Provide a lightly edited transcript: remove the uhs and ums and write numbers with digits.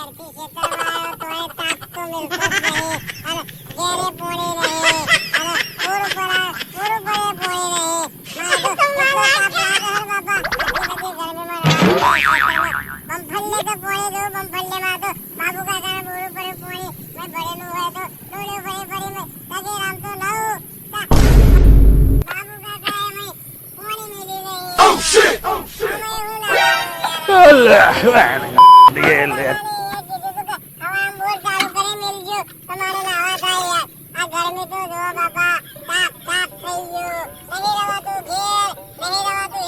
ઘેરથી ખેતરમાં આવ્યો તો એ તાપ તો મિલતો જ નહીં અને ઘેરે પોણી નહીં અને પૂરું પડે પોણી નહીં મારે તો એટલો તાપ લાગે હે બાપા આટલી બધી ગરમીમાં બમફલ્લે તો પોણી દઉં બમફલ્લેમાં તો બાબુ કાકાને પૂરું પડે પોણી મેં ભરેલું હોય તો ડોલે ભરી ભરી મેં તગે રામ તો લાવું બાબુ કાકાએ મેં પોણી મેલી નહીં Oh shit! ગરમી તો જો બાપા તાપ તાપ થઈ ગયો નહીં રવાતું ઘેર નહીં રવાતું